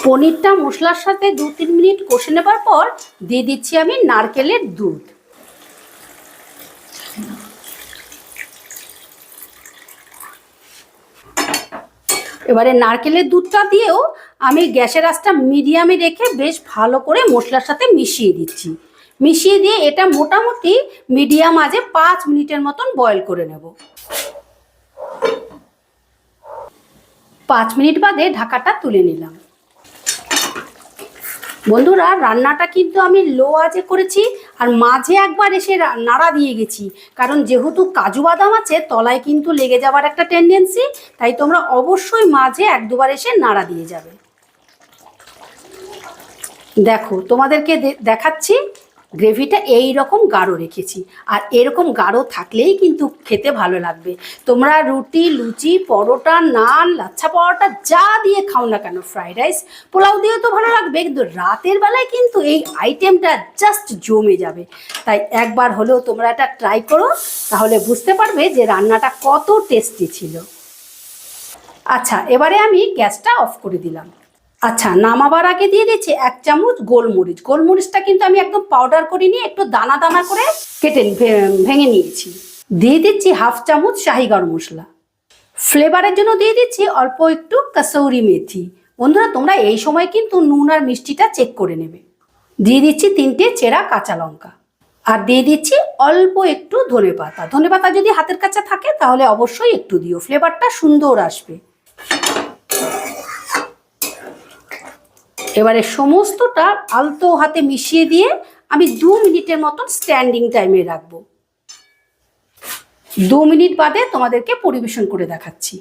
পনিরটা মশলার সাথে 2-3 মিনিট কষে নেবার পর দিয়ে দিচ্ছি আমি নারকেলের দুধ। এবারে নারকেলের দুধটা দিয়েও আমি গ্যাসের আঁচটা মিডিয়ামে রেখে বেশ ভালো করে মশলার সাথে মিশিয়ে দিচ্ছি। মিশিয়ে দিয়ে এটা মোটামুটি মিডিয়াম আঁচে 5 মিনিটের মতন বয়েল করে নেব। 5 মিনিট বাদে ঢাকাটা তুলে নিলাম। বন্ধুরা, রান্নাটা কিন্তু আমি লো আঁচে করেছি আর মাঝে একবার এসে নাড়া দিয়ে গেছি, কারণ যেহেতু কাজু বাদাম আছে তলায় কিন্তু লেগে যাওয়ার একটা টেন্ডেন্সি, তাই তোমরা অবশ্যই মাঝে 1-2বার এসে নাড়া দিয়ে যাবে। দেখো তোমাদেরকে দেখাচ্ছি, গ্রেভিটা এই রকম গাঢ় রেখেছি, আর এরকম গাঢ় থাকলেই কিন্তু খেতে ভালো লাগবে। তোমরা রুটি, লুচি, পরোটা, নান, লাচ্ছা পরোটা যা দিয়ে খাও না কেন, ফ্রাইড রাইস, পোলাও দিয়েও তো ভালো লাগবে, কিন্তু রাতের বেলায় কিন্তু এই আইটেমটা জাস্ট জমে যাবে। তাই একবার হলেও তোমরা এটা ট্রাই করো, তাহলে বুঝতে পারবে যে রান্নাটা কত টেস্টি ছিল। আচ্ছা, এবারে আমি গ্যাসটা অফ করে দিলাম। আচ্ছা, নামাবার আগে দিয়ে দিচ্ছি 1 চামচ গোলমরিচ। গোলমরিচটা কিন্তু আমি একদম পাউডার করে নিয়ে একটু দানা দানা করে কেটে ভেঙে নিয়েছি। দিয়ে দিচ্ছি 1/2 চামচ শাহি গরম মশলা। ফ্লেভারের জন্য দিয়ে দিচ্ছি অল্প একটু কসৌরি মেথি। বন্ধুরা, তোমরা এই সময় কিন্তু নুন আর মিষ্টিটা চেক করে নেবে। দিয়ে দিচ্ছি 3টে চেরা কাঁচা লঙ্কা, আর দিয়ে দিচ্ছি অল্প একটু ধনেপাতা। ধনেপাতা যদি হাতের কাছে থাকে তাহলে অবশ্যই একটু দিও, ফ্লেভারটা সুন্দর আসবে। এবারে সমস্তটা আলতো হাতে মিশিয়ে দিয়ে আমি 2 মিনিটের মতন স্ট্যান্ডিং টাইমে রাখবো। 2 মিনিট বাদে তোমাদেরকে পরিবেশন করে দেখাচ্ছি।